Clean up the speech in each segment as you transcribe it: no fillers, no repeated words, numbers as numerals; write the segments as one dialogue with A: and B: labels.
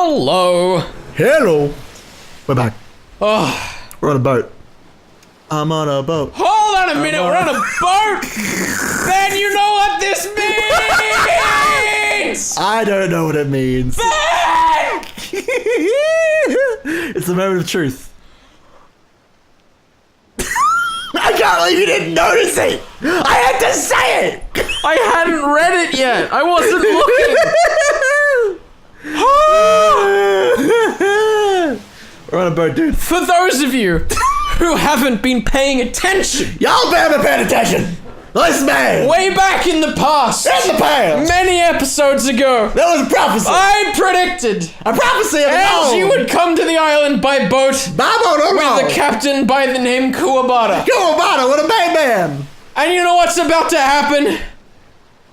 A: Hello.
B: Hello. We're back.
A: Oh.
B: We're on a boat. I'm on a boat.
A: Hold on a minute, we're on a boat! Ben, you know what this means!
B: I don't know what it means.
A: Ben!
B: It's the moment of truth. I can't believe you didn't notice it! I had to say it!
A: I hadn't read it yet. I wasn't looking.
B: We're on a boat, dude.
A: For those of you who haven't been paying attention,
B: Y'all haven't paid attention! Listen, man!
A: way back in the past,
B: In the past!
A: many episodes ago,
B: That was a prophecy!
A: I predicted
B: A prophecy of
A: Ange would come to the island by boat with a captain by the name Kuwabara.
B: Kuwabara with a bang man!
A: And you know what's about to happen?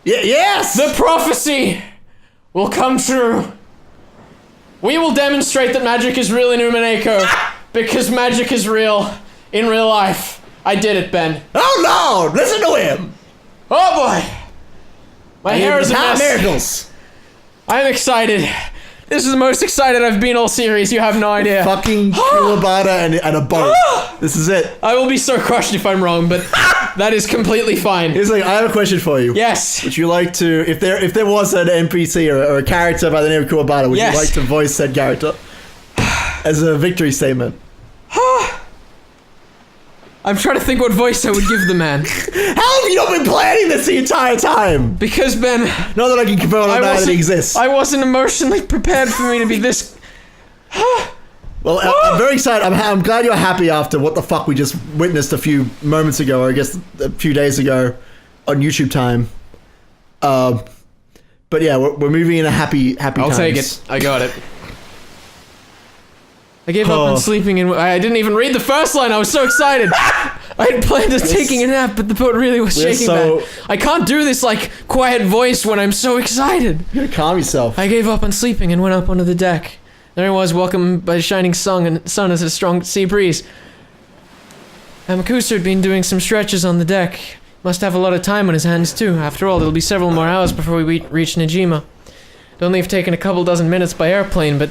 B: Yes!
A: The prophecy will come true. We will demonstrate that magic is real in Umineko because magic is real in real life. I did it, Ben.
B: Oh no! Listen to him!
A: Oh boy! My hair is a mess.
B: Miracles!
A: I'm excited. This is the most excited I've been all series. You have no idea.
B: Fucking Kuwabara and a boat. This is it.
A: I will be so crushed if I'm wrong, but that is completely fine.
B: Here's the thing, I have a question for you.
A: Yes.
B: Would you like to, if there was an NPC or a character by the name of Kuwabara, would
A: Yes.
B: you like to voice said character as a victory statement?
A: I'm trying to think what voice I would give the man.
B: How have you not been planning this the entire time?
A: Because, Ben,
B: Not that I can confirm that it exists.
A: I wasn't emotionally prepared for me to be this...
B: Well, I'm very excited. I'm glad you're happy after what the fuck we just witnessed a few moments ago, or I guess a few days ago, on YouTube time. But yeah, we're moving in a happy
A: I'll
B: times.
A: take it. I got it. I gave up on sleeping and I didn't even read the first line. I was so excited. I had planned on taking a nap, but the boat really was shaking bad. I can't do this like quiet voice when I'm so excited.
B: You gotta calm yourself.
A: I gave up on sleeping and went up onto the deck. There I was, welcomed by the shining sun and as a strong sea breeze. Amakusa had been doing some stretches on the deck. Must have a lot of time on his hands too. After all, it'll be several more hours before we reach Najima. It'd only have taken a couple dozen minutes by airplane, but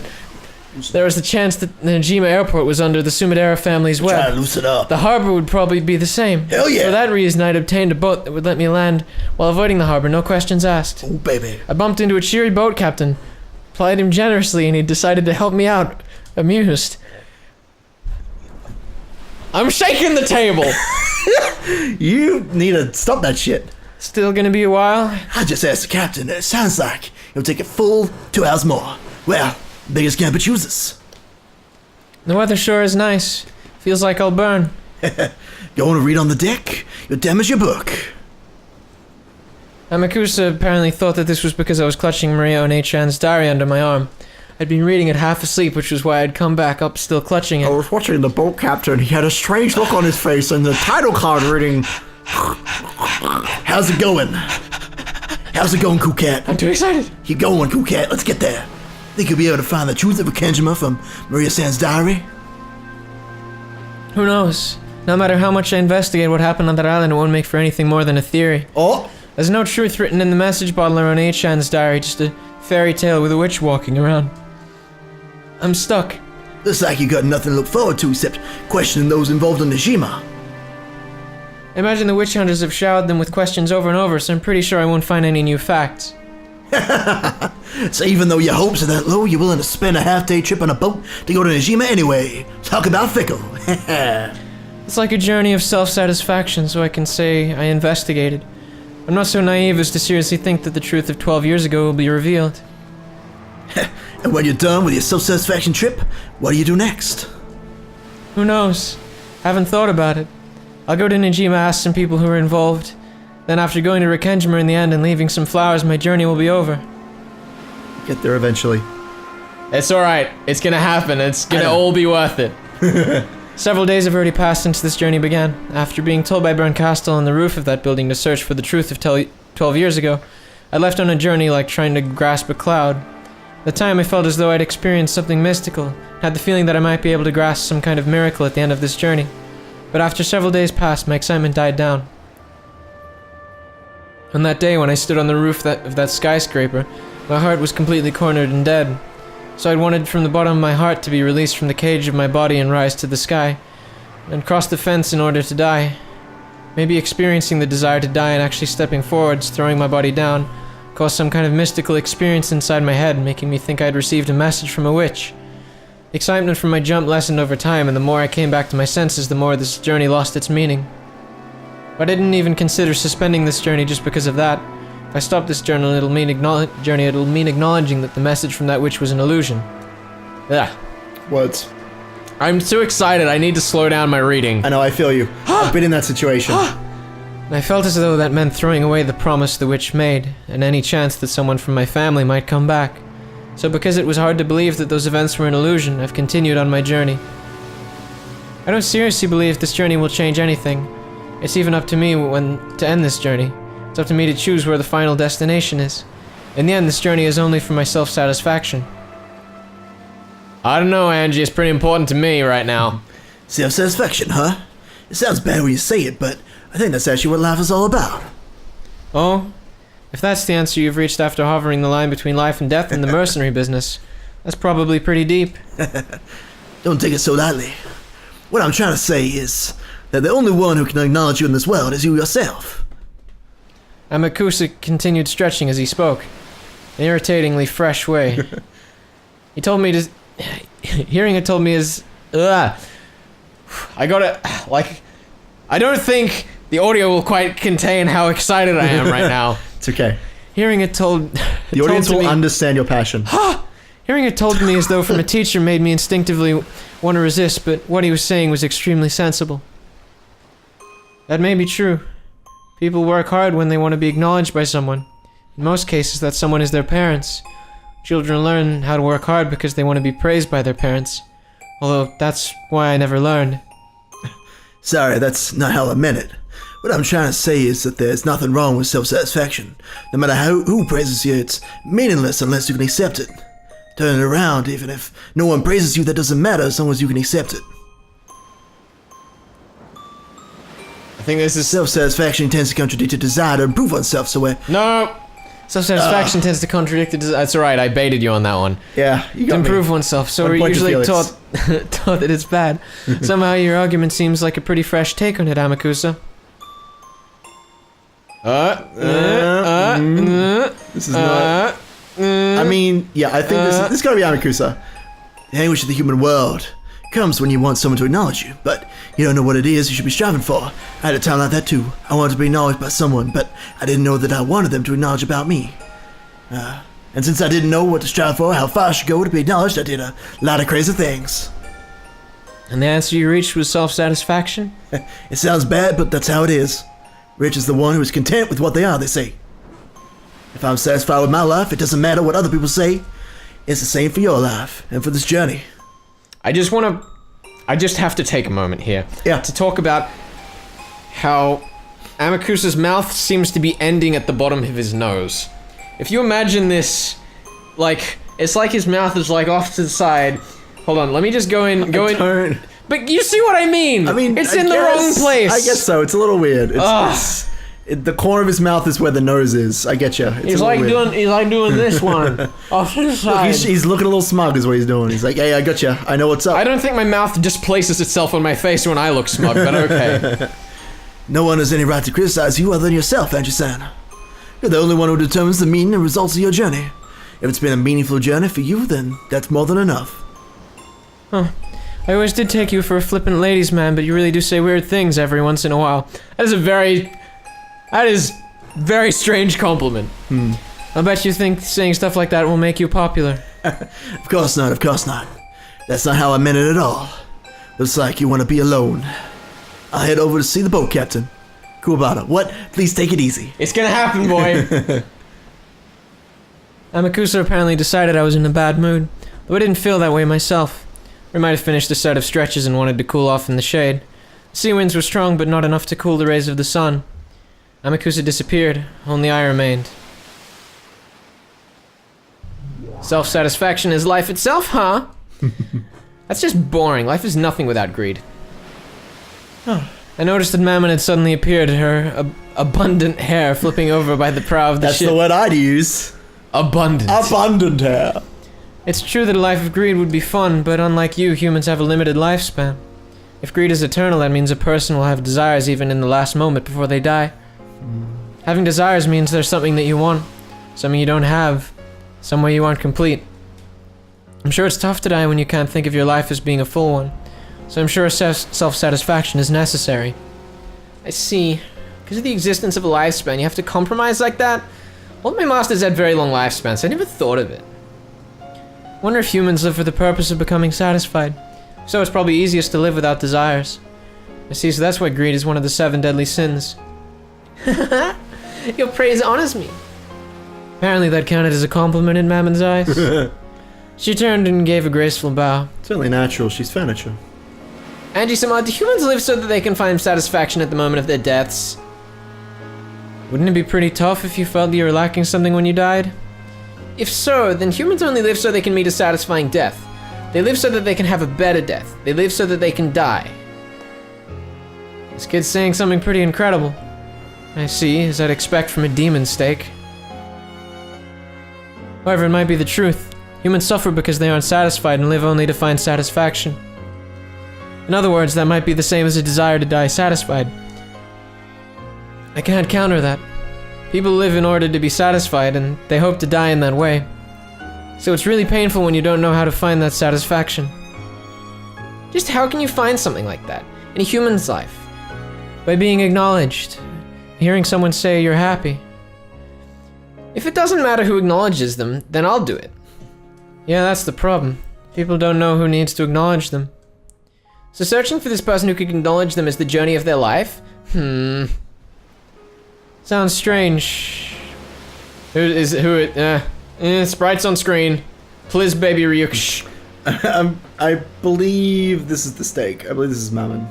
A: there was the chance that the Najima airport was under the Sumidera family's
B: Try to
A: web.
B: loosen up.
A: The harbor would probably be the same.
B: Hell yeah.
A: For that reason, I'd obtained a boat that would let me land while avoiding the harbor, no questions asked.
B: Oh, baby.
A: I bumped into a cheery boat captain, plied him generously, and he decided to help me out, amused. I'm shaking the table!
B: You need to stop that shit.
A: Still gonna be a while?
B: I just asked the captain, and it sounds like it'll take a full 2 hours more. Well, biggest camper chooses.
A: The weather sure is nice. Feels like I'll burn.
B: You want to read on the deck? You'll damage your book.
A: Amakusa apparently thought that this was because I was clutching Maria One-Chan's diary under my arm. I'd been reading it half asleep, which was why I'd come back up still clutching it.
B: I was watching the boat captain. He had a strange look on his face and the title card reading. How's it going? How's it going, Cool Cat?
A: I'm too excited.
B: Keep going, Cool Cat. Let's get there. Think you'll be able to find the truth of Akenjima from Maria-san's diary?
A: Who knows? No matter how much I investigate what happened on that island, it won't make for anything more than a theory.
B: Oh!
A: There's no truth written in the message bottle or on One-Chan's diary, just a fairy tale with a witch walking around. I'm stuck.
B: Looks like you got nothing to look forward to except questioning those involved in Najima.
A: I imagine the witch hunters have showered them with questions over and over, so I'm pretty sure I won't find any new facts.
B: So even though your hopes are that low, you're willing to spend a half-day trip on a boat to go to Najima anyway. Talk about fickle.
A: It's like a journey of self-satisfaction, so I can say I investigated. I'm not so naive as to seriously think that the truth of 12 years ago will be revealed.
B: And when you're done with your self-satisfaction trip, what do you do next?
A: Who knows? Haven't thought about it. I'll go to Najima, ask some people who are involved. Then after going to Akenjima in the end and leaving some flowers, my journey will be over.
B: Get there eventually.
A: It's alright. It's gonna happen. It's gonna all be worth it. Several days have already passed since this journey began. After being told by Berncastel on the roof of that building to search for the truth of 12 years ago, I left on a journey like trying to grasp a cloud. At the time I felt as though I'd experienced something mystical, had the feeling that I might be able to grasp some kind of miracle at the end of this journey. But after several days passed, my excitement died down. On that day when I stood on the roof of that skyscraper, my heart was completely cornered and dead. So I'd wanted from the bottom of my heart to be released from the cage of my body and rise to the sky, and cross the fence in order to die. Maybe experiencing the desire to die and actually stepping forwards, throwing my body down, caused some kind of mystical experience inside my head, making me think I'd received a message from a witch. The excitement from my jump lessened over time, and the more I came back to my senses, the more this journey lost its meaning. But I didn't even consider suspending this journey just because of that. If I stop this journey, it'll mean acknowledging that the message from that witch was an illusion. Ugh.
B: Words.
A: I'm too excited, I need to slow down my reading.
B: I know, I feel you. I've been in that situation.
A: I felt as though that meant throwing away the promise the witch made, and any chance that someone from my family might come back. So because it was hard to believe that those events were an illusion, I've continued on my journey. I don't seriously believe this journey will change anything. It's even up to me to end this journey. It's up to me to choose where the final destination is. In the end, this journey is only for my self-satisfaction. I don't know, Angie, it's pretty important to me right now.
B: Self-satisfaction, huh? It sounds bad when you say it, but I think that's actually what life is all about.
A: Oh? If that's the answer you've reached after hovering the line between life and death in the mercenary business, that's probably pretty deep.
B: Don't take it so lightly. What I'm trying to say is that the only one who can acknowledge you in this world is you yourself.
A: Amakusa continued stretching as he spoke, an irritatingly fresh way. He told me to... Hearing it told me is... I gotta... I don't think the audio will quite contain how excited I am right now.
B: It's okay.
A: Hearing it told...
B: The audience will understand your passion.
A: Hearing it told me as though from a teacher made me instinctively want to resist, but what he was saying was extremely sensible. That may be true. People work hard when they want to be acknowledged by someone. In most cases, that someone is their parents. Children learn how to work hard because they want to be praised by their parents. Although, that's why I never learned.
B: Sorry, that's not how I meant it. What I'm trying to say is that there's nothing wrong with self-satisfaction. No matter who praises you, it's meaningless unless you can accept it. Turn it around, even if no one praises you, that doesn't matter as long as you can accept it.
A: I think this is...
B: Self-satisfaction tends to contradict a desire to improve oneself, so we're...
A: No! Self-satisfaction tends to contradict the desire. That's alright, I baited you on that one.
B: Yeah, you got
A: to
B: me.
A: improve oneself, so we're usually taught that it's bad. Somehow your argument seems like a pretty fresh take on it, Amakusa.
B: This is not... I mean, yeah, I think this gotta be Amakusa. The anguish of the human world comes when you want someone to acknowledge you, but you don't know what it is you should be striving for. I had a time like that too. I wanted to be acknowledged by someone, but I didn't know that I wanted them to acknowledge about me. And since I didn't know what to strive for, how far I should go to be acknowledged, I did a lot of crazy things.
A: And the answer you reached was self-satisfaction?
B: It sounds bad, but that's how it is. Rich is the one who is content with what they are, they say. If I'm satisfied with my life, it doesn't matter what other people say. It's the same for your life, and for this journey.
A: I just have to take a moment here.
B: Yeah.
A: To talk about how Amakusa's mouth seems to be ending at the bottom of his nose. If you imagine this, it's like his mouth is off to the side. Hold on, let me just go in. But you see what I mean? It's in the wrong place.
B: I guess so. It's a little weird. The corner of his mouth is where the nose is. I get you.
A: He's like doing this one off to the side.
B: Look, he's looking a little smug, is what he's doing. He's like, "Hey, I got you. I know what's up."
A: I don't think my mouth displaces itself on my face when I look smug, but okay.
B: No one has any right to criticize you other than yourself, Ange-san. You're the only one who determines the meaning and results of your journey. If it's been a meaningful journey for you, then that's more than enough.
A: Huh. I always did take you for a flippant ladies' man, but you really do say weird things every once in a while. That is very strange compliment. I bet you think saying stuff like that will make you popular.
B: Of course not, of course not. That's not how I meant it at all. Looks like you want to be alone. I'll head over to see the boat captain. Kuwabata, what? Please take it easy.
A: It's gonna happen, boy. Amakusa apparently decided I was in a bad mood, though I didn't feel that way myself. We might have finished a set of stretches and wanted to cool off in the shade. The sea winds were strong, but not enough to cool the rays of the sun. Amakusa disappeared, only I remained. Self-satisfaction is life itself, huh? That's just boring. Life is nothing without greed. I noticed that Mammon had suddenly appeared, her abundant hair flipping over by the prow of the ship.
B: That's the word I'd use.
A: Abundant.
B: Abundant hair.
A: It's true that a life of greed would be fun, but unlike you, humans have a limited lifespan. If greed is eternal, that means a person will have desires even in the last moment before they die. Having desires means there's something that you want, something you don't have, somewhere you aren't complete. I'm sure it's tough to die when you can't think of your life as being a full one, so I'm sure self-satisfaction is necessary. I see. Because of the existence of a lifespan, you have to compromise like that? All of my masters had very long lifespans, so I never thought of it. I wonder if humans live for the purpose of becoming satisfied. So it's probably easiest to live without desires. I see, so that's why greed is one of the 7 deadly sins. Your praise honors me. Apparently that counted as a compliment in Mammon's eyes. She turned and gave a graceful bow.
B: It's only natural, she's furniture.
A: Angie-sama, do humans live so that they can find satisfaction at the moment of their deaths? Wouldn't it be pretty tough if you felt you were lacking something when you died? If so, then humans only live so they can meet a satisfying death. They live so that they can have a better death. They live so that they can die. This kid's saying something pretty incredible. I see, as I'd expect from a demon steak. However, it might be the truth. Humans suffer because they aren't satisfied and live only to find satisfaction. In other words, that might be the same as a desire to die satisfied. I can't counter that. People live in order to be satisfied, and they hope to die in that way. So it's really painful when you don't know how to find that satisfaction. Just how can you find something like that in a human's life? By being acknowledged. Hearing someone say you're happy. If it doesn't matter who acknowledges them, then I'll do it. Yeah, that's the problem. People don't know who needs to acknowledge them. So searching for this person who could acknowledge them as the journey of their life? Sounds strange. Sprites on screen. Please, baby Ryuk.
B: I believe this is the steak. I believe this is Mammon.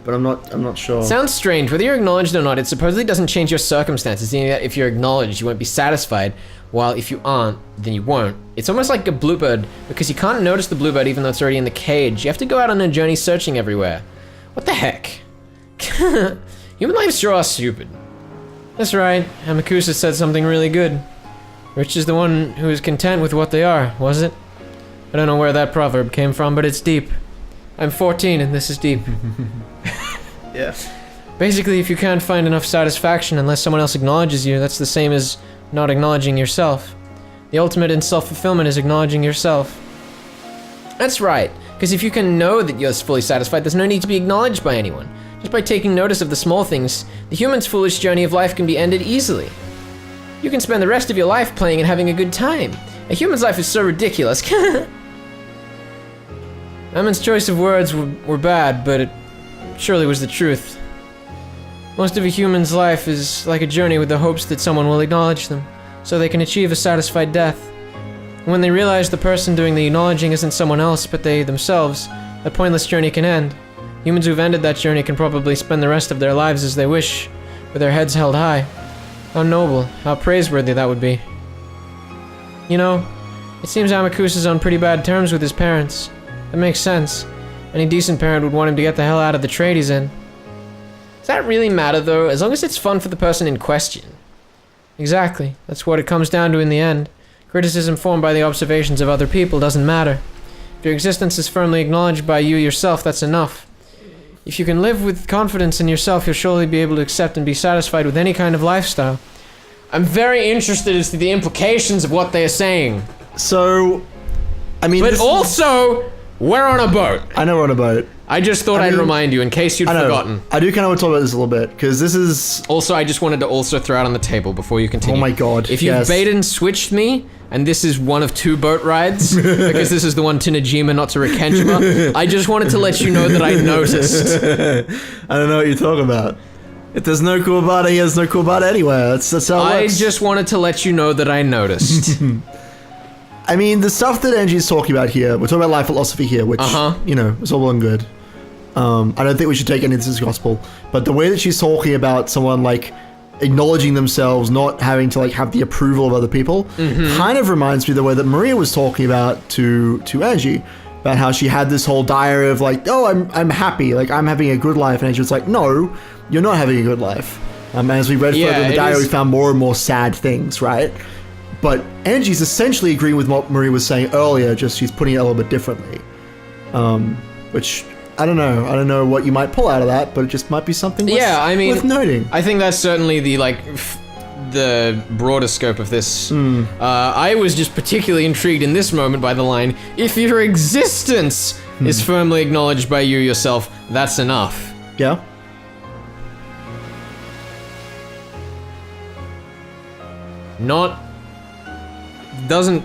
B: But I'm not sure.
A: Sounds strange. Whether you're acknowledged or not, it supposedly doesn't change your circumstances. Meaning that if you're acknowledged, you won't be satisfied, while if you aren't, then you won't. It's almost like a bluebird, because you can't notice the bluebird even though it's already in the cage. You have to go out on a journey searching everywhere. What the heck? Human lives sure are stupid. That's right. Amakusa said something really good. Rich is the one who is content with what they are, was it? I don't know where that proverb came from, but it's deep. I'm 14 and this is deep.
B: Yeah.
A: Basically, if you can't find enough satisfaction unless someone else acknowledges you, that's the same as not acknowledging yourself. The ultimate in self-fulfillment is acknowledging yourself. That's right, because if you can know that you're fully satisfied, there's no need to be acknowledged by anyone. Just by taking notice of the small things, the human's foolish journey of life can be ended easily. You can spend the rest of your life playing and having a good time. A human's life is so ridiculous. Ammon's choice of words were bad, but it surely was the truth. Most of a human's life is like a journey with the hopes that someone will acknowledge them, so they can achieve a satisfied death. And when they realize the person doing the acknowledging isn't someone else, but they themselves, that pointless journey can end. Humans who've ended that journey can probably spend the rest of their lives as they wish, with their heads held high. How noble, how praiseworthy that would be. You know, it seems Amakusa's on pretty bad terms with his parents. That makes sense. Any decent parent would want him to get the hell out of the trade he's in. Does that really matter though, as long as it's fun for the person in question? Exactly, that's what it comes down to in the end. Criticism formed by the observations of other people doesn't matter. If your existence is firmly acknowledged by you yourself, that's enough. If you can live with confidence in yourself, you'll surely be able to accept and be satisfied with any kind of lifestyle. I'm very interested as to the implications of what they are saying.
B: So, I mean,
A: but also, we're on a boat.
B: I know we're on a boat.
A: I just thought I'd remind you in case you'd forgotten.
B: I do kind of want to talk about this a little bit, because this is...
A: Also, I just wanted to also throw out on the table before you continue.
B: Oh my god,
A: if you've bait and switched me, and this is one of 2 boat rides, because this is the one to Najima, not to Rikenjima, I just wanted to let you know that I noticed.
B: I don't know what you're talking about. If there's no Kuwabata, there's no Kuwabata anywhere. That's how it works.
A: I just wanted to let you know that I noticed.
B: I mean, the stuff that Angie's talking about here, we're talking about life philosophy here, which, you know, is all well and good. I don't think we should take any of this as gospel, but the way that she's talking about someone, like, acknowledging themselves, not having to, like, have the approval of other people, kind of reminds me of the way that Maria was talking about to Angie, about how she had this whole diary of, like, oh, I'm happy, like, I'm having a good life, and Angie was like, no, you're not having a good life. As we read further in the diary, we found more and more sad things, right? But Angie's essentially agreeing with what Maria was saying earlier, just she's putting it a little bit differently. Which, I don't know. I don't know what you might pull out of that, but it just might be something worth noting.
A: I think that's certainly the, the broader scope of this. I was just particularly intrigued in this moment by the line, if your existence is firmly acknowledged by you yourself, that's enough.
B: Yeah?
A: Doesn't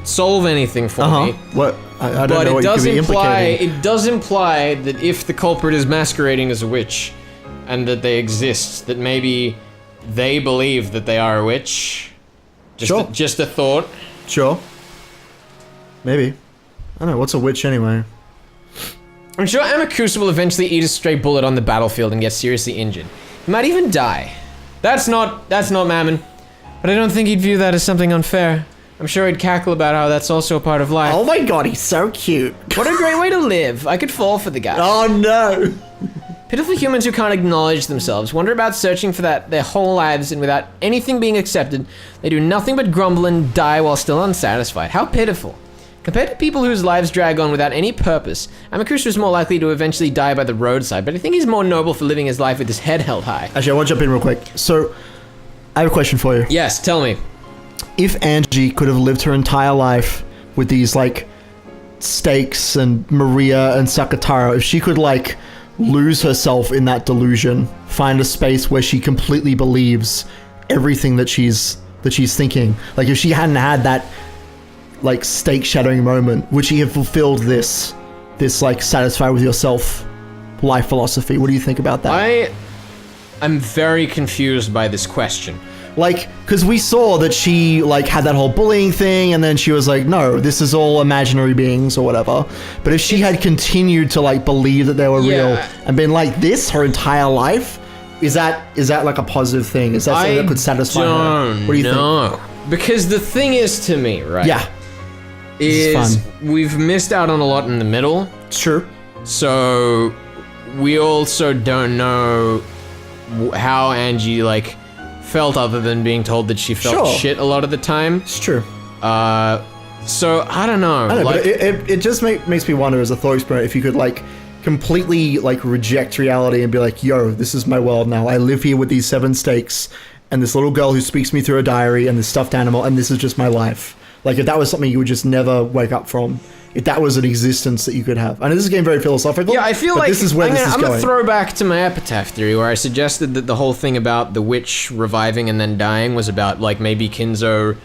A: solve anything for me.
B: What? I don't know what you could be implicating.
A: It does imply that if the culprit is masquerading as a witch, and that they exist, that maybe they believe that they are a witch. Just a thought.
B: Sure. Maybe. I don't know, what's a witch anyway?
A: I'm sure Amakusa will eventually eat a stray bullet on the battlefield and get seriously injured. He might even die. That's not Mammon. But I don't think he'd view that as something unfair. I'm sure he'd cackle about how that's also a part of life.
B: Oh my god, he's so cute.
A: What a great way to live. I could fall for the guy.
B: Oh no.
A: Pitiful humans who can't acknowledge themselves, wander about searching for that their whole lives, and without anything being accepted, they do nothing but grumble and die while still unsatisfied. How pitiful. Compared to people whose lives drag on without any purpose, Amakusa is more likely to eventually die by the roadside, but I think he's more noble for living his life with his head held high.
B: Actually, I want to jump in real quick. So, I have a question for you.
A: Yes, tell me.
B: If Angie could have lived her entire life with these, stakes and Maria and Sakataro, if she could, lose herself in that delusion, find a space where she completely believes everything that she's thinking. If she hadn't had that, stake-shattering moment, would she have fulfilled this satisfied with yourself life philosophy? What do you think about that?
A: I'm very confused by this question.
B: Because we saw that she, had that whole bullying thing, and then she was like, no, this is all imaginary beings or whatever. But if she had continued to, believe that they were real and been like this her entire life, is that a positive thing? Is that something that could satisfy her? What do you think?
A: Because the thing is, to me, right?
B: Yeah.
A: Is we've missed out on a lot in the middle.
B: It's true.
A: So we also don't know how Angie, felt other than being told that she felt shit a lot of the time.
B: It's true.
A: So I don't know.
B: But it just makes me wonder as a thought experiment if you could completely reject reality and be like, yo, this is my world now. I live here with these 7 stakes and this little girl who speaks me through a diary and this stuffed animal, and this is just my life. If that was something you would just never wake up from. If that was an existence that you could have. I know this is getting very philosophical.
A: Yeah, I feel like
B: this is where this is going.
A: I'm gonna throw back to my epitaph theory where I suggested that the whole thing about the witch reviving and then dying was about maybe Kinzo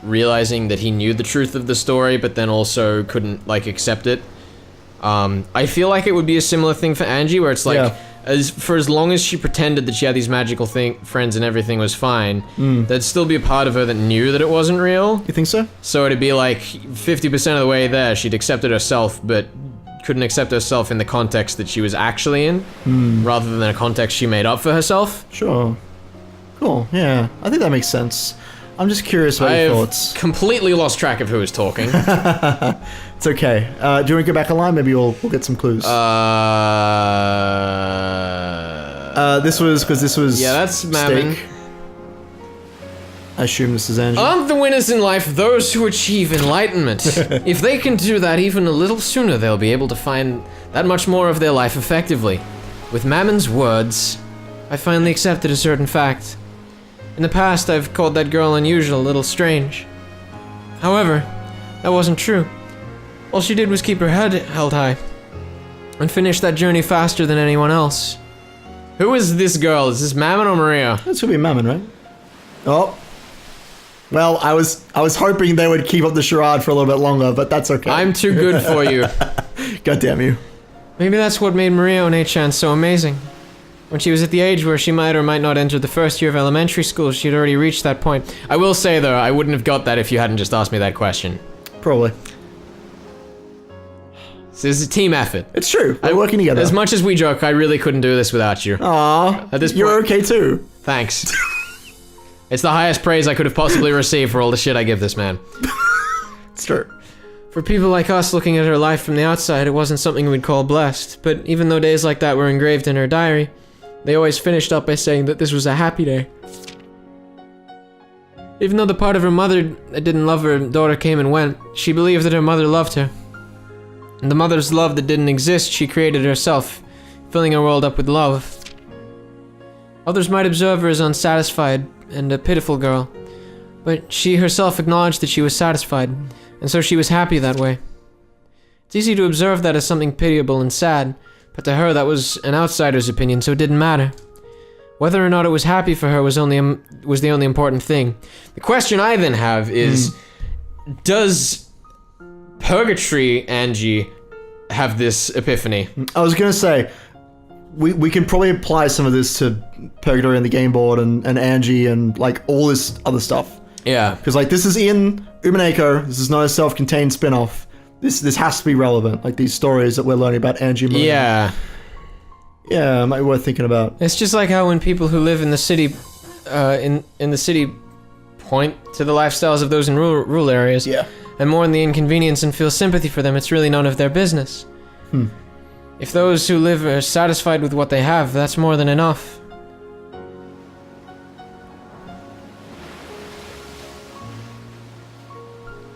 A: realizing that he knew the truth of the story but then also couldn't accept it. I feel like it would be a similar thing for Angie where it's as long as she pretended that she had these magical friends and everything was fine, there'd still be a part of her that knew that it wasn't real.
B: You think so?
A: So it'd be 50% of the way there, she'd accepted herself, but couldn't accept herself in the context that she was actually in, rather than a context she made up for herself.
B: Sure. Cool, yeah. I think that makes sense. I'm just curious about your thoughts.
A: Completely lost track of who was talking.
B: It's okay. Do you want to go back online? Maybe we'll get some clues. This was
A: that's Mammon.
B: Steak. I assume this is Ange.
A: Aren't the winners in life those who achieve enlightenment? If they can do that even a little sooner, they'll be able to find that much more of their life effectively. With Mammon's words, I finally accepted a certain fact. In the past, I've called that girl unusual, a little strange. However, that wasn't true. All she did was keep her head held high and finish that journey faster than anyone else. Who is this girl? Is this Mammon or Maria?
B: That's gonna be Mammon, right? Oh. Well, I was hoping they would keep up the charade for a little bit longer, but that's okay.
A: I'm too good for you.
B: God damn you.
A: Maybe that's what made Maria One-chan so amazing. When she was at the age where she might or might not enter the first year of elementary school, she had already reached that point. I will say, though, I wouldn't have got that if you hadn't just asked me that question.
B: Probably.
A: This is a team effort.
B: It's true. We're working together.
A: As much as we joke, I really couldn't do this without you.
B: Aww.
A: At this point,
B: you're okay too.
A: Thanks. It's the highest praise I could have possibly received for all the shit I give this man.
B: It's true.
A: For people like us looking at her life from the outside, it wasn't something we'd call blessed. But even though days like that were engraved in her diary, they always finished up by saying that this was a happy day. Even though the part of her mother that didn't love her daughter came and went, she believed that her mother loved her. And the mother's love that didn't exist, she created herself, filling her world up with love. Others might observe her as unsatisfied and a pitiful girl, but she herself acknowledged that she was satisfied, and so she was happy that way. It's easy to observe that as something pitiable and sad, but to her that was an outsider's opinion, so it didn't matter. Whether or not it was happy for her was the only important thing. The question I then have is, does Purgatory Ange have this epiphany?
B: I was gonna say, we can probably apply some of this to Purgatory and the game board and Ange and like all this other stuff.
A: Yeah.
B: Because like this is in Umineko, this is not a self-contained spin-off. This has to be relevant, like these stories that we're learning about Ange and Maria.
A: Yeah.
B: Yeah, might be worth thinking about.
A: It's just like how when people who live in the city, in the city, point to the lifestyles of those in rural areas,
B: Yeah.
A: and mourn the inconvenience and feel sympathy for them. It's really none of their business. If those who live are satisfied with what they have, that's more than enough.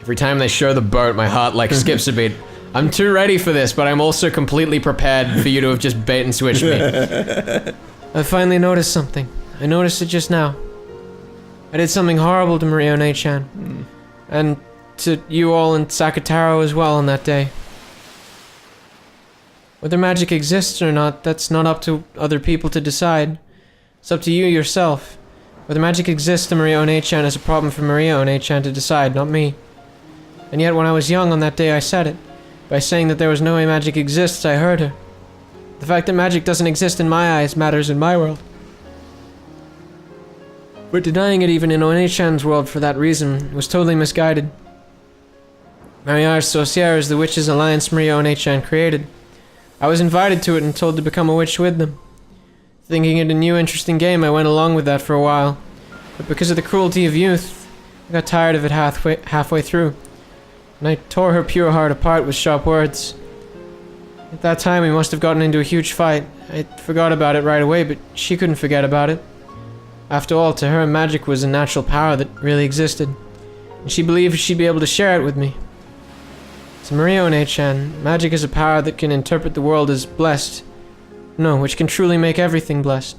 A: Every time they show the boat, my heart like skips a beat. I'm too ready for this, but I'm also completely prepared for you to have just bait and switched me. I finally noticed something. I noticed it just now. I did something horrible to Maria One-chan. And to you all in Sakataro as well on that day. Whether magic exists or not, that's not up to other people to decide. It's up to you yourself. Whether magic exists to Maria One-chan is a problem for Maria One-chan to decide, not me. And yet when I was young on that day I said it. By saying that there was no way magic exists, I heard her. The fact that magic doesn't exist in my eyes matters in my world. But denying it even in One-chan's world for that reason was totally misguided. Mariage Sorcière is the Witches' Alliance Maria One-chan created. I was invited to it and told to become a witch with them. Thinking it a new interesting game, I went along with that for a while. But because of the cruelty of youth, I got tired of it halfway through. And I tore her pure heart apart with sharp words. At that time, we must have gotten into a huge fight. I forgot about it right away, but she couldn't forget about it. After all, to her, magic was a natural power that really existed. And she believed she'd be able to share it with me. To Maria One-chan, magic is a power that can interpret the world as blessed. No, which can truly make everything blessed.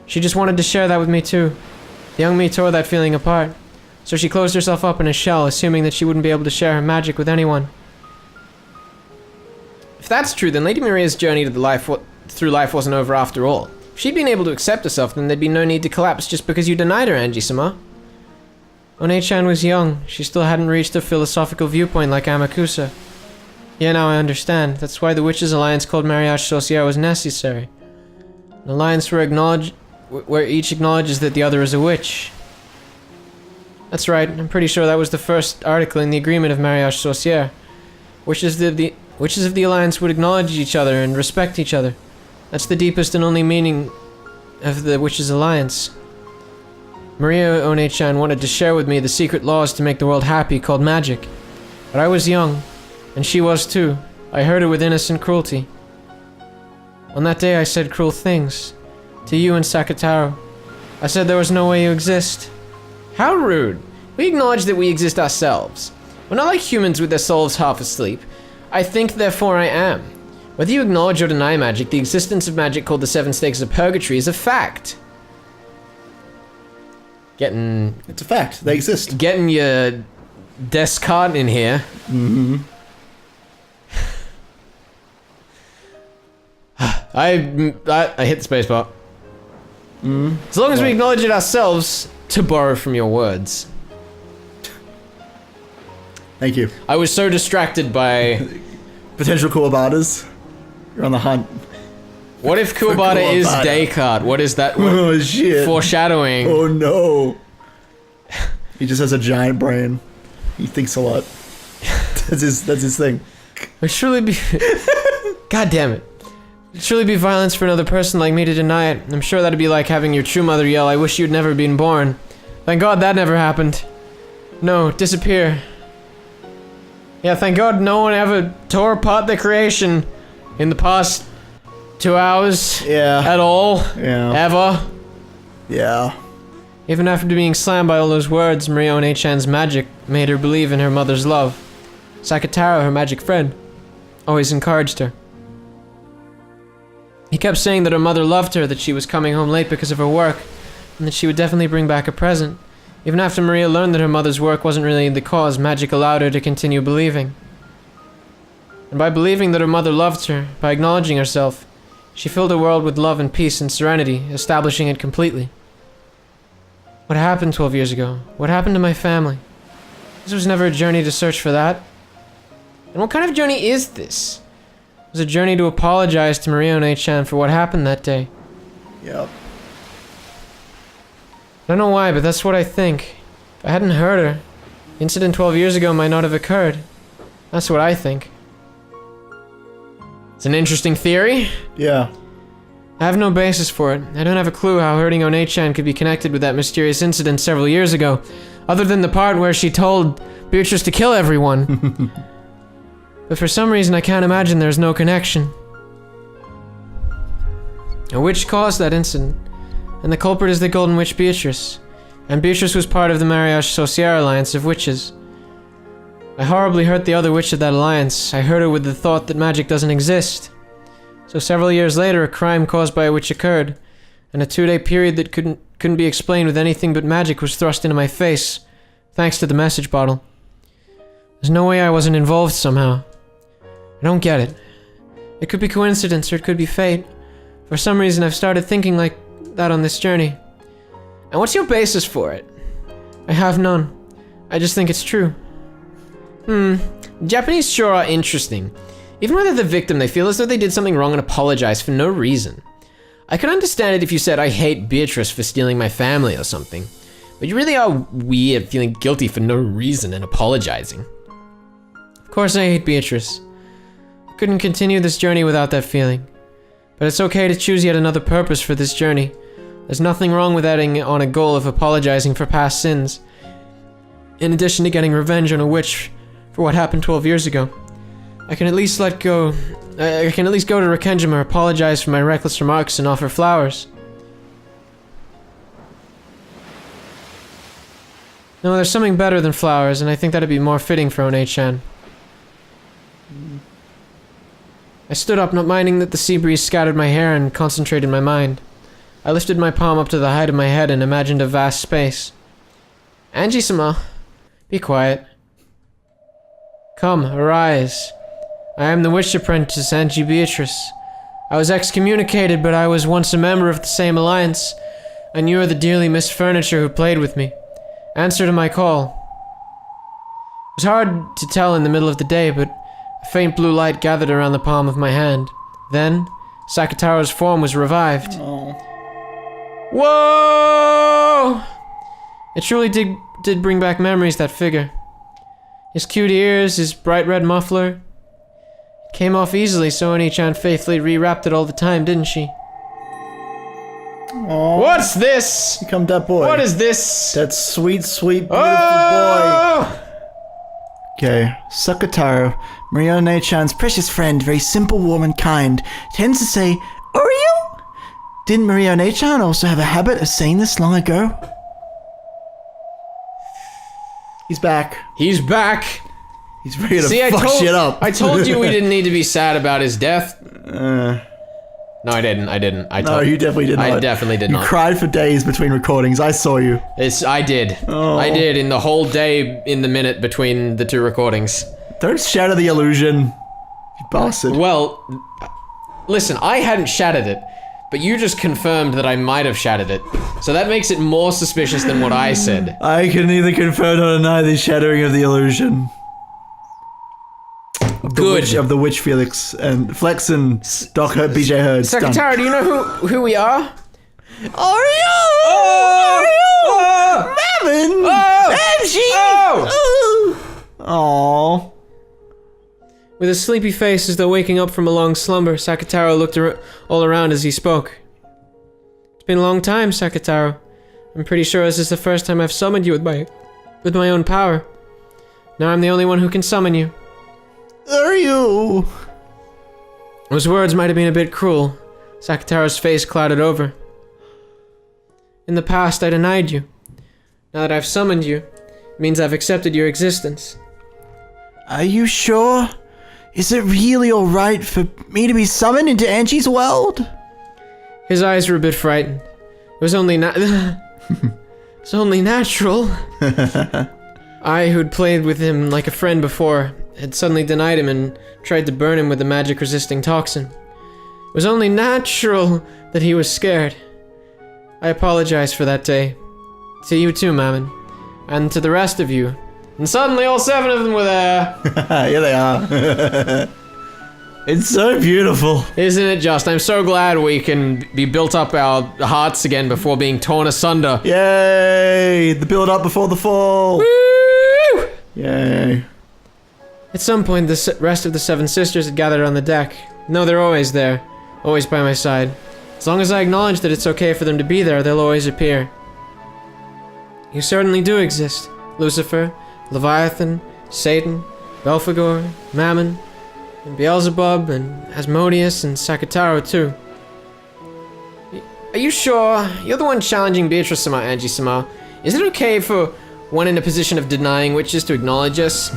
A: She just wanted to share that with me too. The young me tore that feeling apart. So she closed herself up in a shell, assuming that she wouldn't be able to share her magic with anyone. If that's true, then Lady Maria's journey through life wasn't over after all. If she'd been able to accept herself, then there'd be no need to collapse just because you denied her, Ange-sama. One-chan was young. She still hadn't reached a philosophical viewpoint like Amakusa. Yeah, now I understand. That's why the Witches' Alliance called Mariage Sorcière was necessary. An alliance where each acknowledges that the other is a witch. That's right, I'm pretty sure that was the first article in the agreement of Mariage Sorcière. Witches of the Alliance would acknowledge each other and respect each other. That's the deepest and only meaning of the Witches' Alliance. Maria One-chan wanted to share with me the secret laws to make the world happy called magic. But I was young, and she was too. I heard her with innocent cruelty. On that day I said cruel things. To you and Sakataro. I said there was no way you exist. How rude. We acknowledge that we exist ourselves. We're not like humans with their souls half asleep. I think, therefore I am. Whether you acknowledge or deny magic, the existence of magic called the Seven Stakes of Purgatory is a fact.
B: It's a fact. They exist. Getting
A: your Descartes in here.
B: Mm-hmm.
A: I hit the spacebar. As long as we acknowledge it ourselves, to borrow from your words.
B: Thank you.
A: I was so distracted by
B: potential Kuwabatas. You're on the hunt.
A: What if Kuwabata is Descartes? What is that?
B: Oh shit.
A: Foreshadowing.
B: Oh no. He just has a giant brain. He thinks a lot. That's his thing.
A: It'd surely be God damn it. It'd surely be violence for another person like me to deny it. I'm sure that'd be like having your true mother yell, "I wish you'd never been born." Thank God that never happened. No, disappear. Yeah, thank God no one ever tore apart the creation in the past 2 hours.
B: Yeah.
A: At all.
B: Yeah.
A: Ever.
B: Yeah.
A: Even after being slammed by all those words, Maria One-chan's magic made her believe in her mother's love. Sakataro, her magic friend, always encouraged her. He kept saying that her mother loved her, that she was coming home late because of her work, and that she would definitely bring back a present. Even after Maria learned that her mother's work wasn't really the cause, magic allowed her to continue believing. And by believing that her mother loved her, by acknowledging herself, she filled her world with love and peace and serenity, establishing it completely. What happened 12 years ago? What happened to my family? This was never a journey to search for that. And what kind of journey is this? It was a journey to apologize to Maria One-chan for what happened that day.
B: Yep.
A: I don't know why, but that's what I think. If I hadn't heard her, the incident 12 years ago might not have occurred. That's what I think. It's an interesting theory.
B: Yeah.
A: I have no basis for it. I don't have a clue how hurting One-chan could be connected with that mysterious incident several years ago, other than the part where she told Beatrice to kill everyone. But for some reason I can't imagine there's no connection. A witch caused that incident, and the culprit is the Golden Witch Beatrice. And Beatrice was part of the Mariage Sorcière alliance of witches. I horribly hurt the other witch of that alliance. I hurt her with the thought that magic doesn't exist. So several years later, a crime caused by a witch occurred, and a 2-day period that couldn't be explained with anything but magic was thrust into my face, thanks to the message bottle. There's no way I wasn't involved somehow. I don't get it. It could be coincidence or it could be fate. For some reason, I've started thinking like that on this journey. And what's your basis for it? I have none. I just think it's true. Japanese sure are interesting. Even whether the victim, they feel as though they did something wrong and apologize for no reason. I could understand it if you said, I hate Beatrice for stealing my family or something. But you really are weird feeling guilty for no reason and apologizing. Of course I hate Beatrice. I couldn't continue this journey without that feeling. But it's okay to choose yet another purpose for this journey. There's nothing wrong with adding on a goal of apologizing for past sins. In addition to getting revenge on a witch for what happened 12 years ago. I can at least go to Rikkenjima, apologize for my reckless remarks, and offer flowers. No, there's something better than flowers, and I think that'd be more fitting for One-chan. I stood up, not minding that the sea breeze scattered my hair, and concentrated my mind. I lifted my palm up to the height of my head and imagined a vast space. Ange-sama, be quiet. Come, arise. I am the witch apprentice, Ange Beatrice. I was excommunicated, but I was once a member of the same alliance, and you are the dearly missed furniture who played with me. Answer to my call. It was hard to tell in the middle of the day, but a faint blue light gathered around the palm of my hand. Then, Sakataro's form was revived.
B: Oh.
A: Whoa! It truly did bring back memories, that figure. His cute ears, his bright red muffler. It came off easily, so One-chan faithfully rewrapped it all the time, didn't she?
B: Aww.
A: What's this?
B: Become that boy.
A: What is this?
B: That sweet, sweet, beautiful boy.
A: Oh!
B: Okay, Sakataro, Maria One-chan's precious friend, very simple, warm, and kind, tends to say, Oreo? Didn't Maria One-chan also have a habit of saying this long ago? He's back.
A: He's back.
B: He's ready to fuck shit up.
A: I told you we didn't need to be sad about his death. No, I didn't.
B: No, you definitely did not.
A: I definitely did not.
B: You cried for days between recordings. I saw you.
A: I did.
B: Oh.
A: I did in the whole day, in the minute between the two recordings.
B: Don't shatter the illusion, you bastard.
A: Well, listen, I hadn't shattered it, but you just confirmed that I might have shattered it. So that makes it more suspicious than what I said.
B: I can neither confirm nor deny the shattering of the illusion.
A: Good.
B: Of the witch Felix and Flex and Doc Hurt, BJ Hurd.
A: Secretary, do you know who we are?
B: Oreo!
A: Oh!
B: Mammon!
A: Oh!
B: Angie!
A: Oh!
B: Aww.
A: With a sleepy face as though waking up from a long slumber, Sakataro looked all around as he spoke. It's been a long time, Sakataro. I'm pretty sure this is the first time I've summoned you with my own power. Now I'm the only one who can summon you.
B: Are you?
A: Those words might have been a bit cruel. Sakataro's face clouded over. In the past, I denied you. Now that I've summoned you, it means I've accepted your existence.
B: Are you sure? Is it really alright for me to be summoned into Ange's world?
A: His eyes were a bit frightened. It was only it's only natural. I, who'd played with him like a friend before, had suddenly denied him and tried to burn him with the magic-resisting toxin. It was only natural that he was scared. I apologize for that day. To you too, Mammon. And to the rest of you. And suddenly all 7 of them were there.
B: Yeah, they are. It's so beautiful.
A: Isn't it just? I'm so glad we can be built up our hearts again before being torn asunder.
B: Yay! The build up before the fall.
A: Woo!
B: Yay.
A: At some point, the rest of the 7 sisters had gathered on the deck. No, they're always there. Always by my side. As long as I acknowledge that it's okay for them to be there, they'll always appear. You certainly do exist. Lucifer, Leviathan, Satan, Belphegor, Mammon, and Beelzebub, and Asmodeus, and Sakataro too. Are you sure? You're the one challenging Beatrice-sama, Angie-sama. Is it okay for one in a position of denying witches to acknowledge us?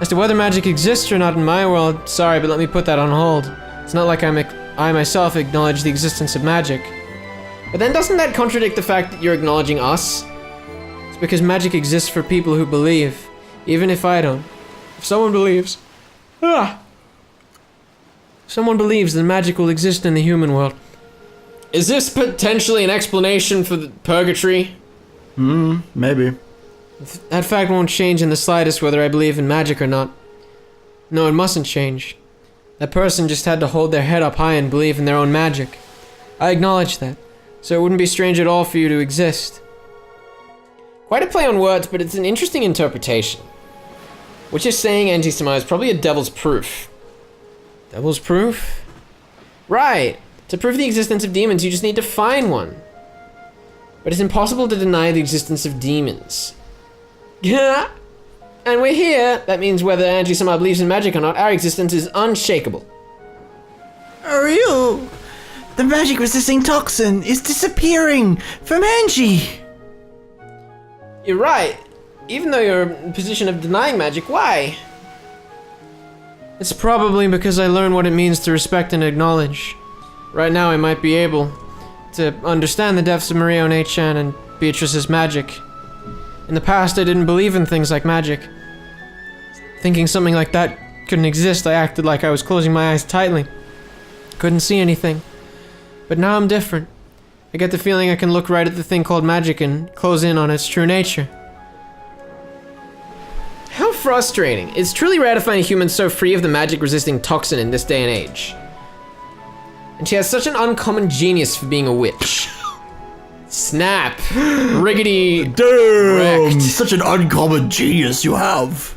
A: As to whether magic exists or not in my world, sorry, but let me put that on hold. It's not like I myself acknowledge the existence of magic. But then doesn't that contradict the fact that you're acknowledging us? It's because magic exists for people who believe, even if I don't. If someone believes... Someone believes that magic will exist in the human world. Is this potentially an explanation for the purgatory?
B: Maybe.
A: That fact won't change in the slightest whether I believe in magic or not. No, it mustn't change. That person just had to hold their head up high and believe in their own magic. I acknowledge that, so it wouldn't be strange at all for you to exist. Quite a play on words, but it's an interesting interpretation. What you're saying, Angie-sama, is probably a devil's proof. Devil's proof? Right. To prove the existence of demons, you just need to find one. But it's impossible to deny the existence of demons. Yeah. And we're here. That means whether Angie-sama believes in magic or not, our existence is unshakable.
B: Ariel! The magic-resisting toxin is disappearing from Angie!
A: You're right. Even though you're in a position of denying magic, why? It's probably because I learned what it means to respect and acknowledge. Right now I might be able to understand the depths of Maria One-chan and Beatrice's magic. In the past I didn't believe in things like magic. Thinking something like that couldn't exist, I acted like I was closing my eyes tightly. Couldn't see anything. But now I'm different. I get the feeling I can look right at the thing called magic and close in on its true nature. How frustrating. It's truly rare to find a human so free of the magic-resisting toxin in this day and age. And she has such an uncommon genius for being a witch. Snap. Riggedy.
B: Damn!
A: Wrecked.
B: Such an uncommon genius you have.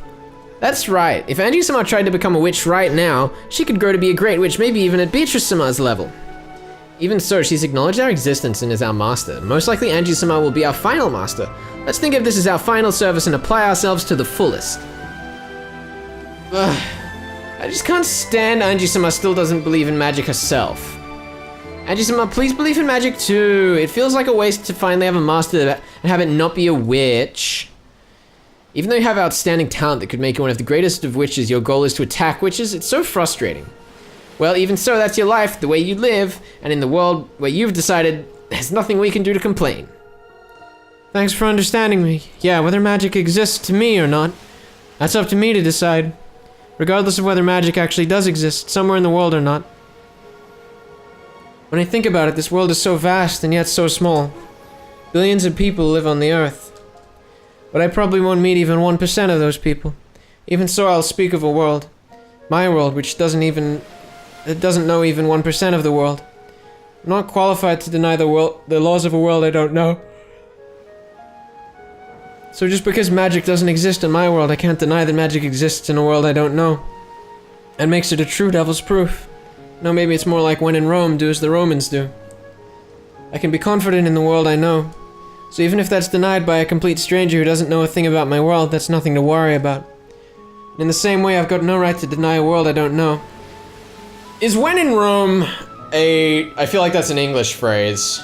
A: That's right. If Angie-sama tried to become a witch right now, she could grow to be a great witch, maybe even at Beatrice-sama's level. Even so, she's acknowledged our existence and is our master. Most likely Angie-sama will be our final master. Let's think of this as our final service and apply ourselves to the fullest. Ugh. I just can't stand Angie-sama still doesn't believe in magic herself. Angie-sama, please believe in magic too. It feels like a waste to finally have a master and have it not be a witch. Even though you have outstanding talent that could make you one of the greatest of witches, your goal is to attack witches. It's so frustrating. Well, even so, that's your life, the way you live, and in the world where you've decided there's nothing we can do to complain. Thanks for understanding me. Yeah, whether magic exists to me or not, that's up to me to decide. Regardless of whether magic actually does exist, somewhere in the world or not. When I think about it, this world is so vast and yet so small. Billions of people live on the earth. But I probably won't meet even 1% of those people. Even so, I'll speak of a world. My world, which doesn't know even 1% of the world. I'm not qualified to deny the laws of a world I don't know. So just because magic doesn't exist in my world, I can't deny that magic exists in a world I don't know. That makes it a true devil's proof. No, maybe it's more like when in Rome, do as the Romans do. I can be confident in the world I know. So even if that's denied by a complete stranger who doesn't know a thing about my world, that's nothing to worry about. And in the same way, I've got no right to deny a world I don't know. Is when in Rome I feel like that's an English phrase.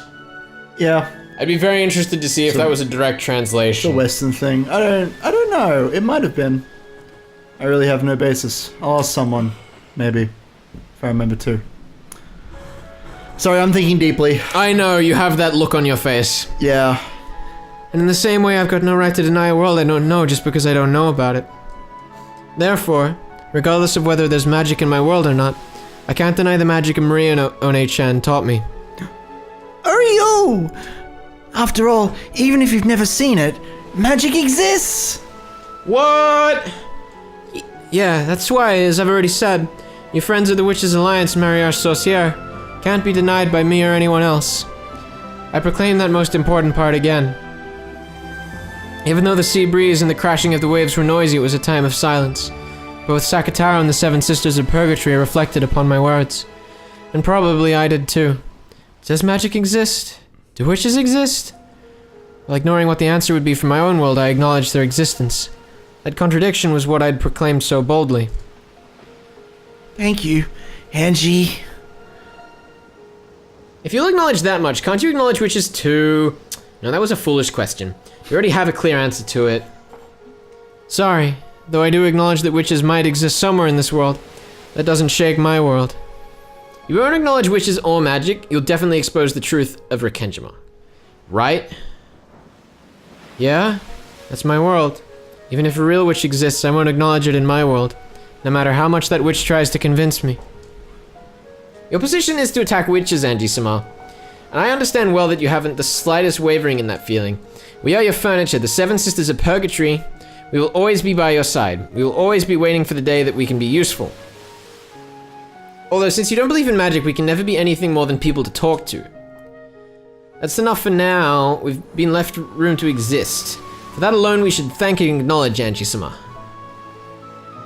B: Yeah.
A: I'd be very interested to see if that was a direct
B: It's a
A: translation.
B: Western thing. I don't know. It might have been. I really have no basis. I'll ask someone, maybe, if I remember to. Sorry, I'm thinking deeply.
A: I know, you have that look on your face.
B: Yeah.
A: And in the same way, I've got no right to deny a world I don't know just because I don't know about it. Therefore, regardless of whether there's magic in my world or not, I can't deny the magic Maria One-chan taught me.
B: Ariel! After all, even if you've never seen it, magic exists!
A: What? Yeah, that's why, as I've already said, your friends of the Witches' Alliance, Mariage Sorcière, can't be denied by me or anyone else. I proclaim that most important part again. Even though the sea breeze and the crashing of the waves were noisy, it was a time of silence. Both Sakataro and the Seven Sisters of Purgatory reflected upon my words. And probably I did too. Does magic exist? Do witches exist? While ignoring what the answer would be for my own world, I acknowledged their existence. That contradiction was what I'd proclaimed so boldly.
B: Thank you, Ange.
A: If you'll acknowledge that much, can't you acknowledge witches too? No, that was a foolish question. You already have a clear answer to it. Sorry, though I do acknowledge that witches might exist somewhere in this world. That doesn't shake my world. If you won't acknowledge witches or magic, you'll definitely expose the truth of Rikenjima. Right? Yeah? That's my world. Even if a real witch exists, I won't acknowledge it in my world, no matter how much that witch tries to convince me. Your position is to attack witches, Ange-sama. And I understand well that you haven't the slightest wavering in that feeling. We are your furniture, the Seven Sisters of Purgatory. We will always be by your side. We will always be waiting for the day that we can be useful. Although, since you don't believe in magic, we can never be anything more than people to talk to. That's enough for now. We've been left room to exist. For that alone, we should thank and acknowledge Ange-sama.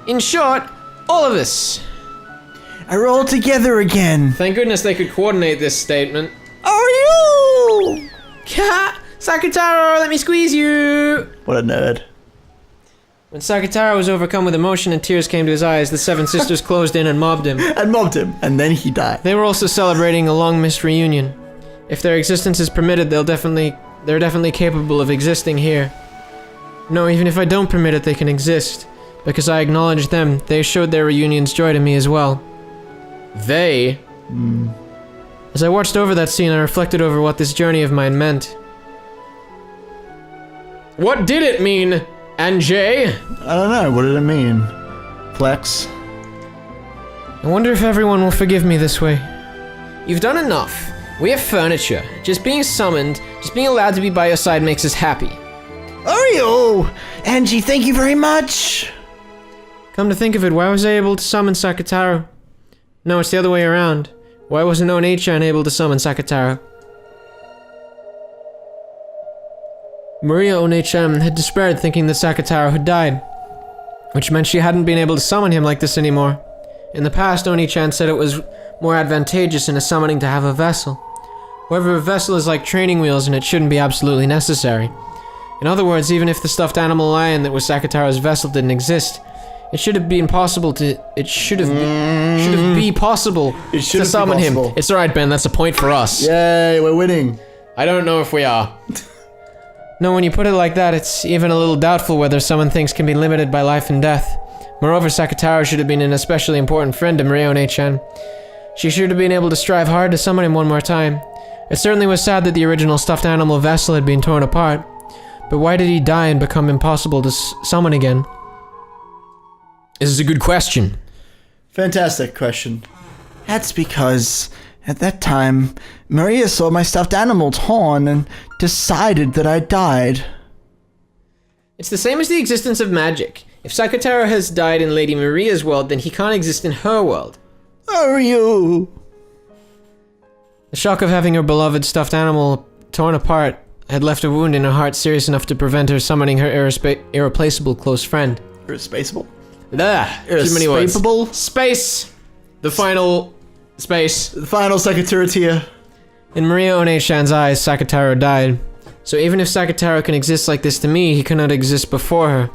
A: In short, all of us.
B: Are all together again.
A: Thank goodness they could coordinate this statement.
B: Are you?
A: Sakataro, let me squeeze you!
B: What a nerd.
A: When Sakataro was overcome with emotion and tears came to his eyes, the Seven Sisters closed in and mobbed him.
B: And then he died.
A: They were also celebrating a long-missed reunion. If their existence is permitted, they're definitely capable of existing here. No, even if I don't permit it, they can exist. Because I acknowledge them, they showed their reunion's joy to me as well. They? As I watched over that scene, I reflected over what this journey of mine meant. What did it mean, Ange?
B: I don't know, what did it mean? Flex?
A: I wonder if everyone will forgive me this way. You've done enough. We have furniture. Just being summoned, just being allowed to be by your side makes us happy.
B: Ariel! Angie, thank you very much!
A: Come to think of it, why was I able to summon Sakataro? No, it's the other way around. Why wasn't One-chan able to summon Sakataro? Maria One-chan had despaired thinking that Sakataro had died, which meant she hadn't been able to summon him like this anymore. In the past, One-chan said it was more advantageous in a summoning to have a vessel. However, a vessel is like training wheels and it shouldn't be absolutely necessary. In other words, even if the stuffed animal lion that was Sakataro's vessel didn't exist, it should have been possible to summon him. It's alright, Ben, that's a point for us.
B: Yay, we're winning.
A: I don't know if we are. No, when you put it like that, it's even a little doubtful whether summon things can be limited by life and death. Moreover, Sakataro should have been an especially important friend to Maria One-chan. She should have been able to strive hard to summon him one more time. It certainly was sad that the original stuffed animal vessel had been torn apart. But why did he die and become impossible to summon again? This is a good question.
B: Fantastic question. That's because, at that time, Maria saw my stuffed animal torn and decided that I died.
A: It's the same as the existence of magic. If Sakataro has died in Lady Maria's world, then he can't exist in her world.
B: Are you?
A: The shock of having her beloved stuffed animal torn apart had left a wound in her heart serious enough to prevent her summoning her irreplaceable close friend.
B: Irreplaceable?
A: Too many words. Space! The final space.
B: The final Sakataro tier.
A: In Maria One-chan's eyes, Sakataro died. So even if Sakataro can exist like this to me, he cannot exist before her.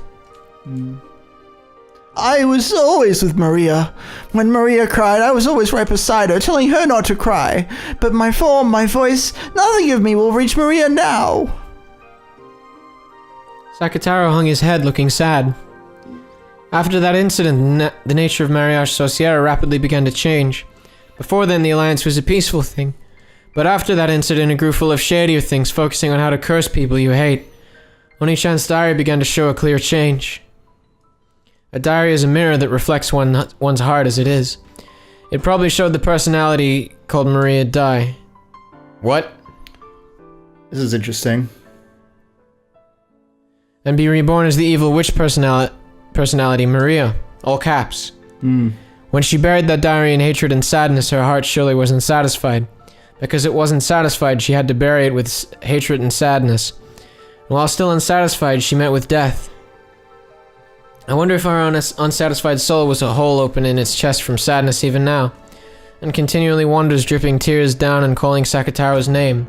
C: I was always with Maria. When Maria cried, I was always right beside her, telling her not to cry. But my form, my voice, nothing of me will reach Maria now.
A: Sakataro hung his head, looking sad. After that incident, the nature of Mariage Sorcière rapidly began to change. Before then, the alliance was a peaceful thing. But after that incident, it grew full of shadier things, focusing on how to curse people you hate. Oni-chan's diary began to show a clear change. A diary is a mirror that reflects one's heart as it is. It probably showed the personality called Maria die. What?
B: This is interesting.
A: And be reborn as the evil witch personality Maria. All caps. When she buried that diary in hatred and sadness, her heart surely wasn't satisfied. Because it wasn't satisfied, she had to bury it with hatred and sadness. And while still unsatisfied, she met with death. I wonder if our unsatisfied soul was a hole open in its chest from sadness even now, and continually wanders dripping tears down and calling Sakataro's name.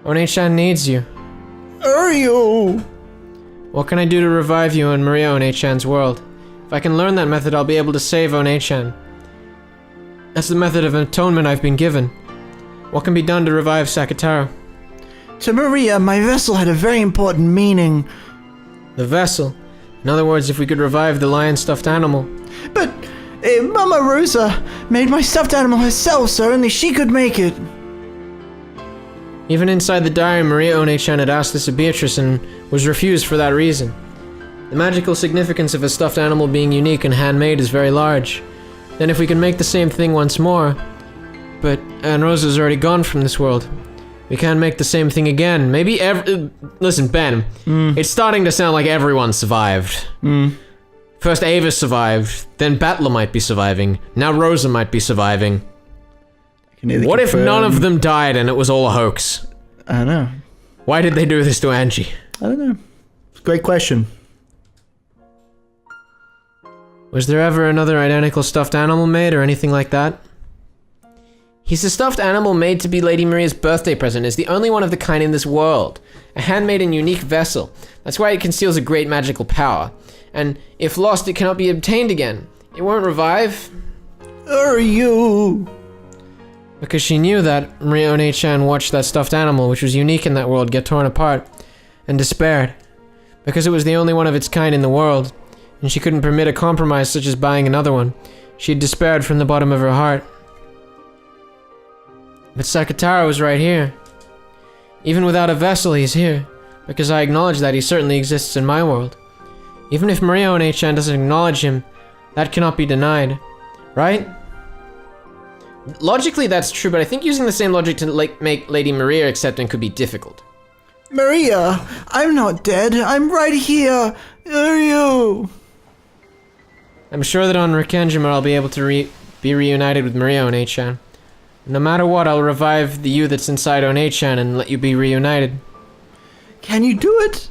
A: One-chan needs you.
C: Ergo!
A: What can I do to revive you in Maria One-chan's world? If I can learn that method, I'll be able to save One-chan. That's the method of atonement I've been given. What can be done to revive Sakataro?
C: To Maria, my vessel had a very important meaning.
A: The vessel? In other words, if we could revive the lion stuffed animal.
C: But Mama Rosa made my stuffed animal herself, so only she could make it.
A: Even inside the diary, Maria One-chan had asked this of Beatrice and was refused for that reason. The magical significance of a stuffed animal being unique and handmade is very large. Then if we can make the same thing once more... But Aunt Rosa's already gone from this world. We can't make the same thing again. Maybe listen, Ben. It's starting to sound like everyone survived. First Ava survived, then Battler might be surviving, now Rosa might be surviving. What if none of them died and it was all a hoax?
B: I don't know.
A: Why did they do this to Ange?
B: I don't know. It's a great question.
A: Was there ever another identical stuffed animal made or anything like that? He's a stuffed animal made to be Lady Maria's birthday present. It's the only one of the kind in this world. A handmade and unique vessel. That's why it conceals a great magical power. And if lost, it cannot be obtained again. It won't revive.
C: Are you?
A: Because she knew that, Maria One-chan watched that stuffed animal, which was unique in that world, get torn apart, and despaired. Because it was the only one of its kind in the world, and she couldn't permit a compromise such as buying another one. She had despaired from the bottom of her heart. But Sakataro was right here. Even without a vessel, he's here, because I acknowledge that he certainly exists in my world. Even if Maria One-chan doesn't acknowledge him, that cannot be denied. Right? Logically, that's true, but I think using the same logic to make Lady Maria accepting could be difficult.
C: Maria, I'm not dead. I'm right here. Are you?
A: I'm sure that on Rikkenjima I'll be able to be reunited with Maria One-chan. No matter what, I'll revive the you that's inside One-chan and let you be reunited.
C: Can you do it?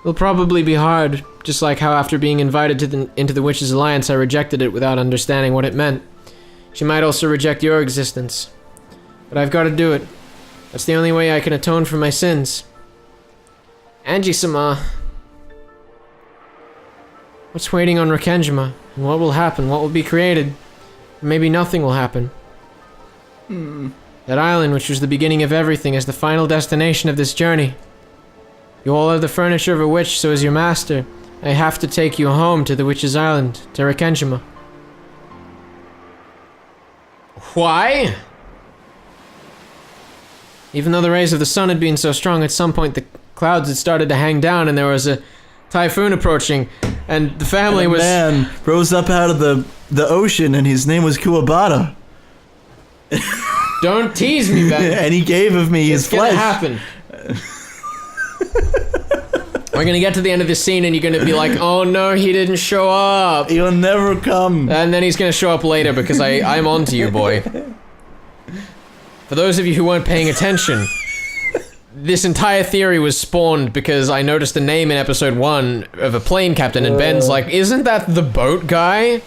A: It'll probably be hard, just like how after being invited into the Witches' Alliance I rejected it without understanding what it meant. She might also reject your existence. But I've got to do it. That's the only way I can atone for my sins. Angie-sama. What's waiting on Rikkenjima? And what will happen? What will be created? Maybe nothing will happen. That island, which was the beginning of everything, is the final destination of this journey. You all have the furniture of a witch, so as your master, I have to take you home to the Witch's Island, to Rikkenjima. Why? Even though the rays of the sun had been so strong, at some point the clouds had started to hang down and there was a typhoon approaching, and the family was...
B: man rose up out of the ocean and his name was Kuwabata.
A: Don't tease me, Ben.
B: And he gave of me his flesh.
A: It's gonna happen. We're gonna get to the end of this scene and you're gonna be like, oh no, he didn't show up.
B: He'll never come.
A: And then he's gonna show up later because I'm on to you, boy. For those of you who weren't paying attention, this entire theory was spawned because I noticed a name in episode 1 of a plane captain and Ben's like, isn't that the boat guy?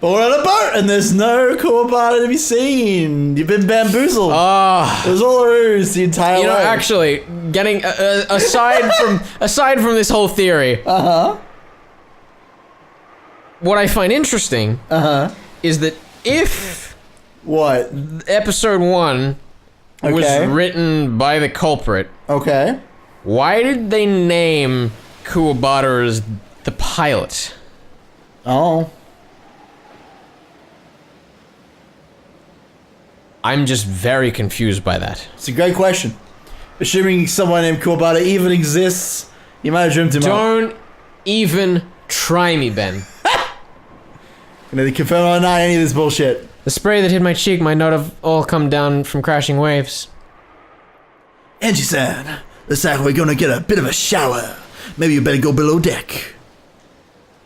B: But we're on a boat and there's no Kuwabara to be seen. You've been bamboozled. It was all a ruse the entire way.
A: You know, actually, getting aside from this whole theory, what I find interesting is that if
B: what
A: episode 1 was written by the culprit, why did they name Kuwabara as the pilot?
B: Oh.
A: I'm just very confused by that.
B: It's a great question. Assuming someone named Kuwabara even exists, you might have dreamt him up.
A: Don't even try me, Ben.
B: Can neither confirm or deny any of this bullshit.
A: The spray that hit my cheek might not have all come down from crashing waves.
B: Angie-san, looks like we're gonna get a bit of a shower. Maybe you better go below deck.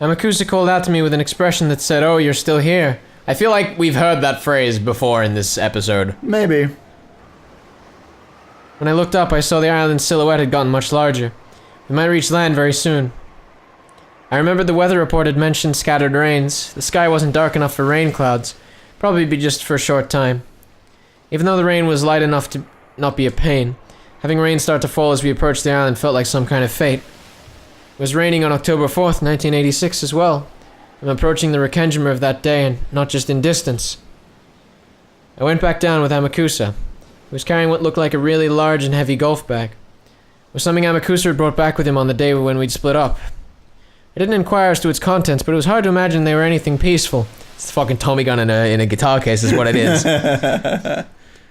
A: Amakusa called out to me with an expression that said, "Oh, you're still here." I feel like we've heard that phrase before in this episode.
B: Maybe.
A: When I looked up, I saw the island's silhouette had gotten much larger. We might reach land very soon. I remembered the weather report had mentioned scattered rains. The sky wasn't dark enough for rain clouds. Probably be just for a short time. Even though the rain was light enough to not be a pain, having rain start to fall as we approached the island felt like some kind of fate. It was raining on October 4th, 1986 as well. I'm approaching the Rekenjimer of that day, and not just in distance. I went back down with Amakusa, who was carrying what looked like a really large and heavy golf bag. It was something Amakusa had brought back with him on the day when we'd split up. I didn't inquire as to its contents, but it was hard to imagine they were anything peaceful. It's the fucking Tommy gun in a guitar case is what it is.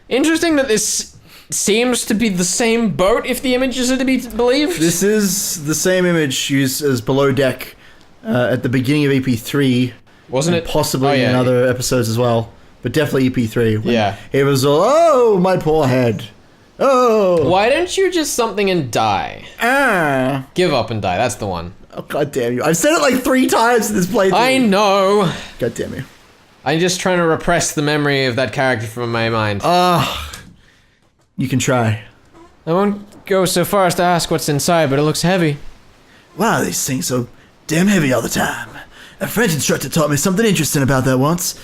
A: Interesting that this seems to be the same boat, if the images are to be believed.
B: This is the same image used as below deck at the beginning of EP3.
A: Wasn't it?
B: Possibly in other episodes as well. But definitely EP3.
A: Yeah.
B: It was all, oh, my poor head. Oh.
A: Why don't you just something and die? Give up and die, that's the one.
B: Oh, god damn you. I've said it like 3 times in this playthrough.
A: I know.
B: God damn you.
A: I'm just trying to repress the memory of that character from my mind.
B: You can try.
A: I won't go so far as to ask what's inside, but it looks heavy.
B: Why are these things so damn heavy all the time? A French instructor taught me something interesting about that once.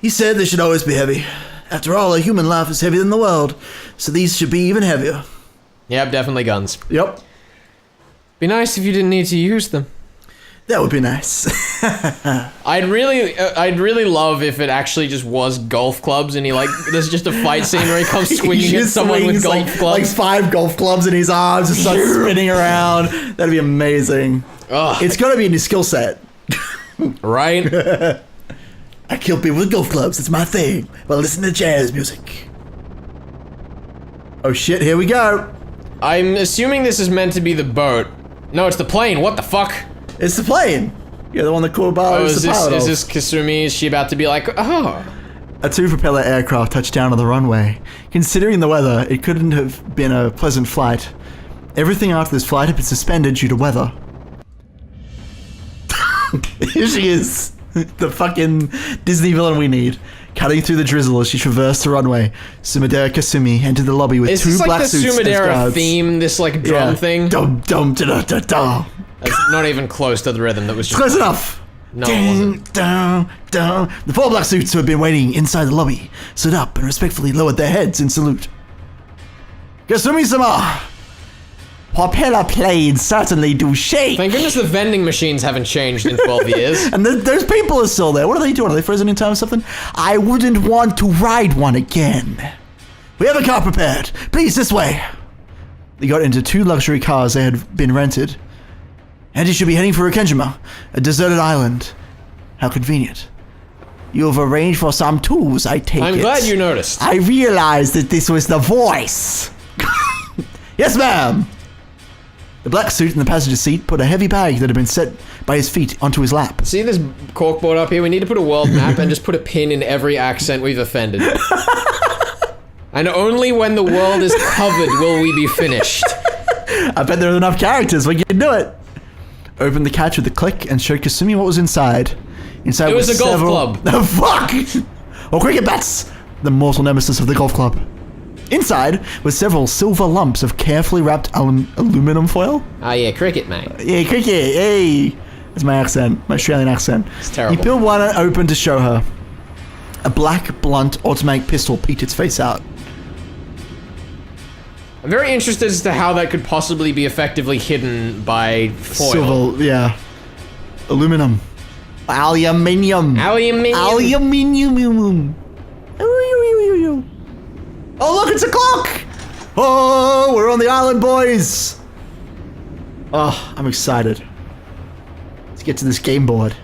B: He said they should always be heavy. After all, a human life is heavier than the world, so these should be even heavier.
A: Yep, definitely guns.
B: Yep.
A: Be nice if you didn't need to use them.
B: That would be nice.
A: I'd really love if it actually just was golf clubs and there's just a fight scene where he comes swinging at someone with golf clubs.
B: Like 5 golf clubs in his arms, just starts spinning around. That'd be amazing.
A: Ugh.
B: It's gotta be in his skill set.
A: Right?
B: I kill people with golf clubs, it's my thing. While listening to jazz music. Oh shit, here we go.
A: I'm assuming this is meant to be the boat. No, it's the plane, what the fuck?
B: It's the plane. Yeah, the one that Kuwabara is the pilot of.
A: Is this Kasumi? Is she about to be like, oh?
B: A 2-propeller aircraft touched down on the runway. Considering the weather, it couldn't have been a pleasant flight. Everything after this flight had been suspended due to weather. Here she is. The fucking Disney villain we need. Cutting through the drizzle as she traversed the runway, Sumidera Kasumi entered the lobby with 2 black suits as guards. Is this like the Sumidera theme,
A: this like drum thing?
B: Dum dum da da da da.
A: That's not even close to the rhythm, that was just...
B: Close enough!
A: No, it wasn't.
B: Dun, dun. The 4 black suits who had been waiting inside the lobby stood up and respectfully lowered their heads in salute. Kasumi-sama! Propeller planes certainly do shake!
A: Thank goodness the vending machines haven't changed in 12 years.
B: And those people are still there. What are they doing? Are they frozen in time or something? I wouldn't want to ride one again. We have a car prepared. Please, this way. They got into 2 luxury cars they had been rented. And you should be heading for Rekenjimer, a deserted island. How convenient. You've arranged for some tools, I take it.
A: I'm glad you noticed.
B: I realized that this was the voice. Yes, ma'am. The black suit in the passenger seat put a heavy bag that had been set by his feet onto his lap.
A: See this corkboard up here? We need to put a world map and just put a pin in every accent we've offended. And only when the world is covered will we be finished.
B: I bet there are enough characters, we can do it. Opened the catch with a click and showed Kasumi what was inside. Inside
A: it was a golf club.
B: Oh, fuck! Or cricket bats! The mortal nemesis of the golf club. Inside were several silver lumps of carefully wrapped aluminum foil.
A: Ah, yeah, cricket, mate.
B: Yeah, cricket, hey! It's my accent, my Australian accent.
A: It's terrible.
B: He peeled one open to show her. A black, blunt, automatic pistol peeked its face out.
A: I'm very interested as to how that could possibly be effectively hidden by foil.
B: Silver, yeah. Aluminum. Aluminium.
A: Aluminium.
B: Oh, look, it's a clock! Oh, we're on the island, boys! Oh, I'm excited. Let's get to this game board.